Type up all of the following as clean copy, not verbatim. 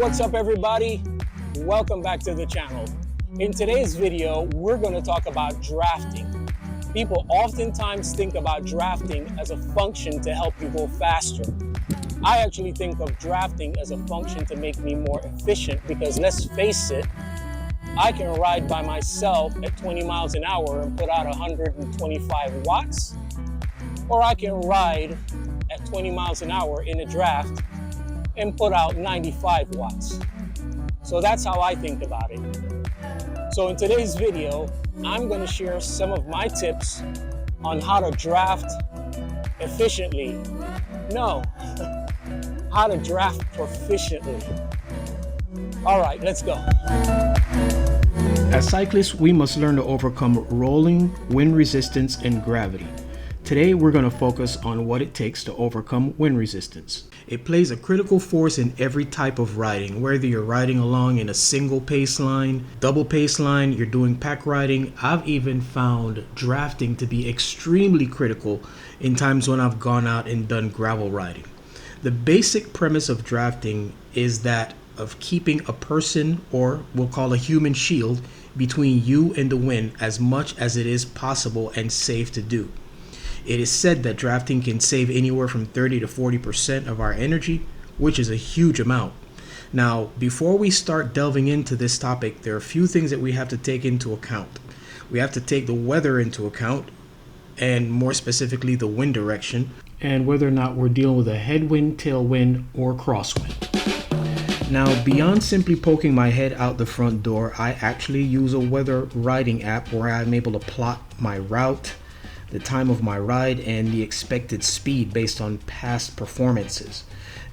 What's up everybody? Welcome back to the channel. In today's video, we're going to talk about drafting. People oftentimes think about drafting as a function to help you go faster. I actually think of drafting as a function to make me more efficient because let's face it, I can ride by myself at 20 miles an hour and put out 125 watts, or I can ride at 20 miles an hour in a draft and put out 95 watts. So that's how I think about it. So in today's video, I'm going to share some of my tips on how to draft efficiently. No, how to draft proficiently. All right, let's go. As cyclists, we must learn to overcome rolling, wind resistance, and gravity. Today, we're going to focus on what it takes to overcome wind resistance. It plays a critical force in every type of riding, whether you're riding along in a single pace line, double pace line, you're doing pack riding. I've even found drafting to be extremely critical in times when I've gone out and done gravel riding. The basic premise of drafting is that of keeping a person, or we'll call a human shield, between you and the wind as much as it is possible and safe to do. It is said that drafting can save anywhere from 30 to 40% of our energy, which is a huge amount. Now, before we start delving into this topic, there are a few things that we have to take into account. We have to take the weather into account, and more specifically the wind direction, and whether or not we're dealing with a headwind, tailwind, or crosswind. Now, beyond simply poking my head out the front door, I actually use a weather riding app where I'm able to plot my route, the time of my ride, and the expected speed based on past performances.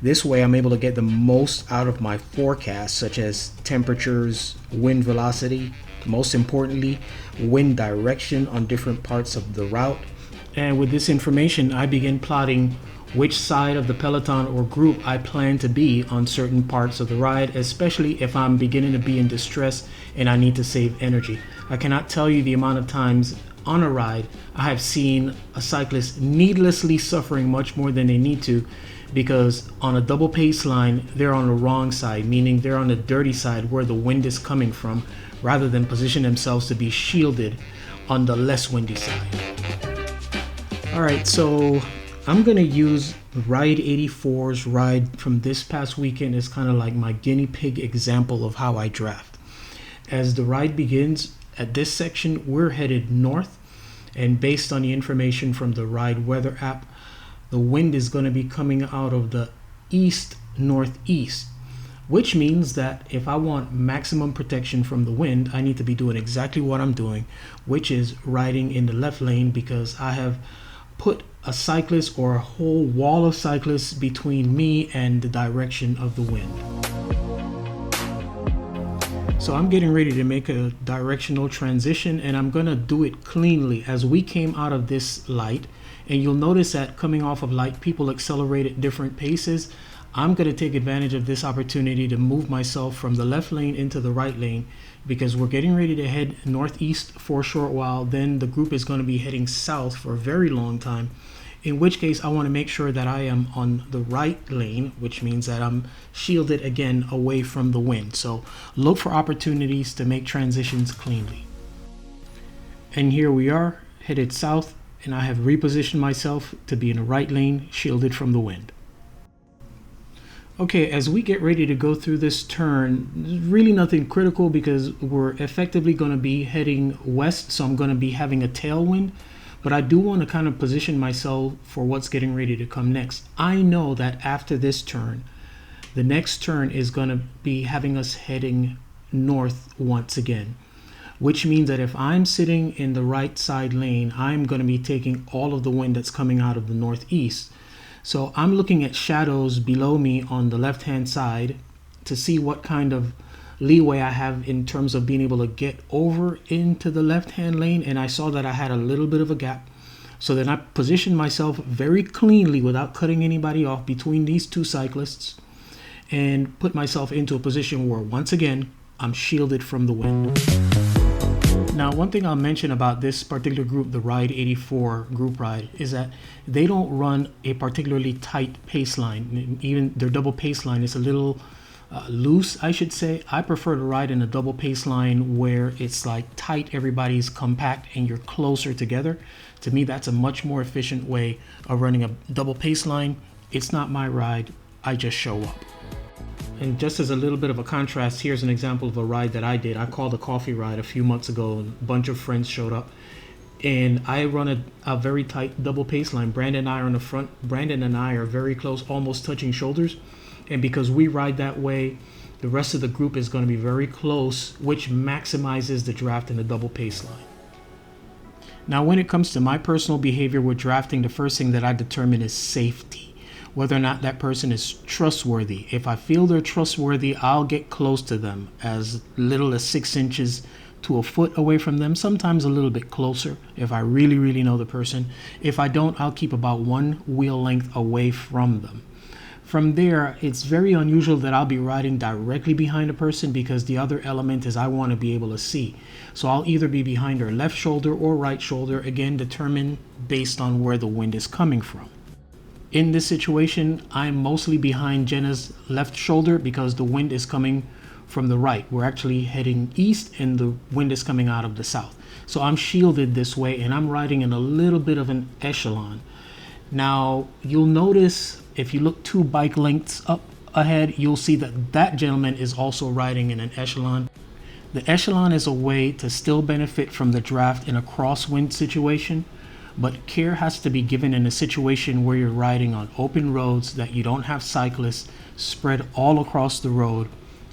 This way I'm able to get the most out of my forecast, such as temperatures, wind velocity, most importantly, wind direction on different parts of the route. And with this information, I begin plotting which side of the peloton or group I plan to be on certain parts of the ride, especially if I'm beginning to be in distress and I need to save energy. I cannot tell you the amount of times on a ride I have seen a cyclist needlessly suffering much more than they need to, because on a double pace line they're on the wrong side, meaning they're on the dirty side where the wind is coming from, rather than position themselves to be shielded on the less windy side. Alright, so I'm gonna use Ride 84's ride from this past weekend as kind of like my guinea pig example of how I draft. As the ride begins, at this section, we're headed north, and based on the information from the Ride Weather app, the wind is going to be coming out of the east-northeast, which means that if I want maximum protection from the wind, I need to be doing exactly what I'm doing, which is riding in the left lane, because I have put a cyclist or a whole wall of cyclists between me and the direction of the wind. So I'm getting ready to make a directional transition, and I'm gonna do it cleanly as we came out of this light. And you'll notice that coming off of light, people accelerate at different paces. I'm gonna take advantage of this opportunity to move myself from the left lane into the right lane, because we're getting ready to head northeast for a short while. Then the group is gonna be heading south for a very long time, in which case I wanna make sure that I am on the right lane, which means that I'm shielded again away from the wind. So look for opportunities to make transitions cleanly. And here we are, headed south, and I have repositioned myself to be in the right lane, shielded from the wind. Okay, as we get ready to go through this turn, there's really nothing critical because we're effectively going to be heading west, so I'm going to be having a tailwind. But I do want to kind of position myself for what's getting ready to come next. I know that after this turn, the next turn is going to be having us heading north once again, which means that if I'm sitting in the right side lane, I'm going to be taking all of the wind that's coming out of the northeast. So I'm looking at shadows below me on the left-hand side to see what kind of leeway I have in terms of being able to get over into the left-hand lane, and I saw that I had a little bit of a gap. So then I positioned myself very cleanly without cutting anybody off between these two cyclists and put myself into a position where once again I'm shielded from the wind. Now, one thing I'll mention about this particular group, the Ride 84 group ride, is that they don't run a particularly tight pace line. Even their double pace line is a little loose, I should say. I prefer to ride in a double pace line where it's like tight, everybody's compact and you're closer together. To me, that's a much more efficient way of running a double pace line. It's not my ride, I just show up. And just as a little bit of a contrast, here's an example of a ride that I did. I called a coffee ride a few months ago and a bunch of friends showed up. And I run a very tight double pace line. Brandon and I are on the front. Brandon and I are very close, almost touching shoulders. And because we ride that way, the rest of the group is going to be very close, which maximizes the draft in the double pace line. Now, when it comes to my personal behavior with drafting, the first thing that I determine is safety. Whether or not that person is trustworthy. If I feel they're trustworthy, I'll get close to them, as little as 6 inches to a foot away from them, sometimes a little bit closer if I really know the person. If I don't, I'll keep about 1 wheel length away from them. From there, it's very unusual that I'll be riding directly behind a person, because the other element is I want to be able to see. So I'll either be behind their left shoulder or right shoulder, again determined based on where the wind is coming from. In this situation, I'm mostly behind Jenna's left shoulder because the wind is coming from the right. We're actually heading east and the wind is coming out of the south. So I'm shielded this way and I'm riding in a little bit of an echelon. Now, you'll notice if you look 2 bike lengths up ahead, you'll see that that gentleman is also riding in an echelon. The echelon is a way to still benefit from the draft in a crosswind situation, but care has to be given in a situation where you're riding on open roads that you don't have cyclists spread all across the road,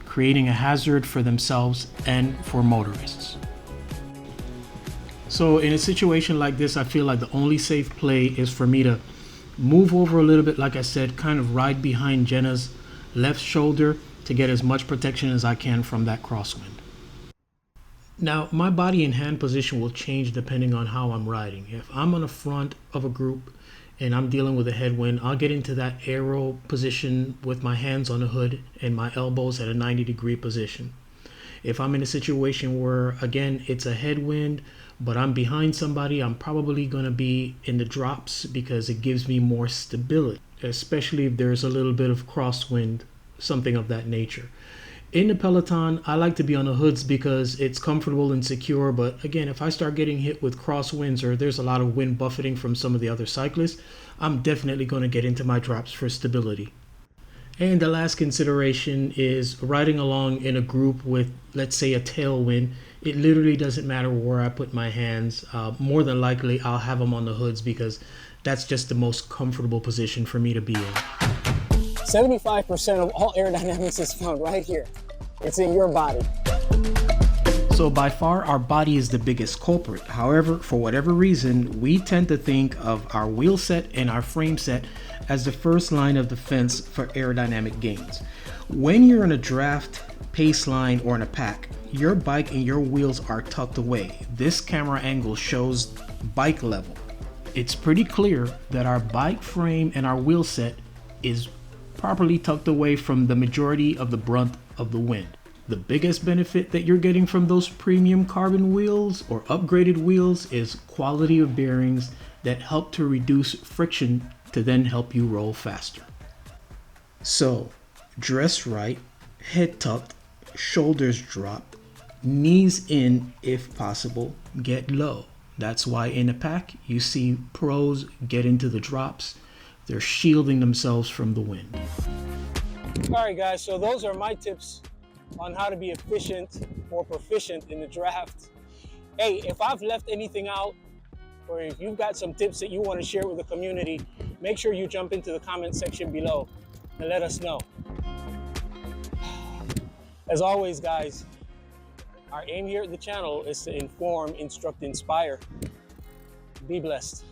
creating a hazard for themselves and for motorists. So in a situation like this, I feel like the only safe play is for me to move over a little bit, like I said, kind of ride behind Jenna's left shoulder to get as much protection as I can from that crosswind. Now, my body and hand position will change depending on how I'm riding. If I'm on the front of a group and I'm dealing with a headwind, I'll get into that arrow position with my hands on the hood and my elbows at a 90-degree position. If I'm in a situation where, again, it's a headwind, but I'm behind somebody, I'm probably going to be in the drops because it gives me more stability, especially if there's a little bit of crosswind, something of that nature. In the peloton, I like to be on the hoods because it's comfortable and secure. But again, if I start getting hit with crosswinds or there's a lot of wind buffeting from some of the other cyclists, I'm definitely going to get into my drops for stability. And the last consideration is riding along in a group with, let's say, a tailwind. It literally doesn't matter where I put my hands. More than likely, I'll have them on the hoods because that's just the most comfortable position for me to be in. 75% of all aerodynamics is found right here. It's in your body. So by far, our body is the biggest culprit. However, for whatever reason, we tend to think of our wheel set and our frame set as the first line of defense for aerodynamic gains. When you're in a draft, pace line, or in a pack, your bike and your wheels are tucked away. This camera angle shows bike level. It's pretty clear that our bike frame and our wheel set is properly tucked away from the majority of the brunt of the wind. The biggest benefit that you're getting from those premium carbon wheels or upgraded wheels is quality of bearings that help to reduce friction to then help you roll faster. So, dress right, head tucked, shoulders dropped, knees in if possible, get low. That's why in a pack you see pros get into the drops. They're shielding themselves from the wind. All right, guys, so those are my tips on how to be efficient or proficient in the draft. Hey, if I've left anything out, or if you've got some tips that you want to share with the community, make sure you jump into the comment section below and let us know. As always, guys, our aim here at the channel is to inform, instruct, inspire. Be blessed.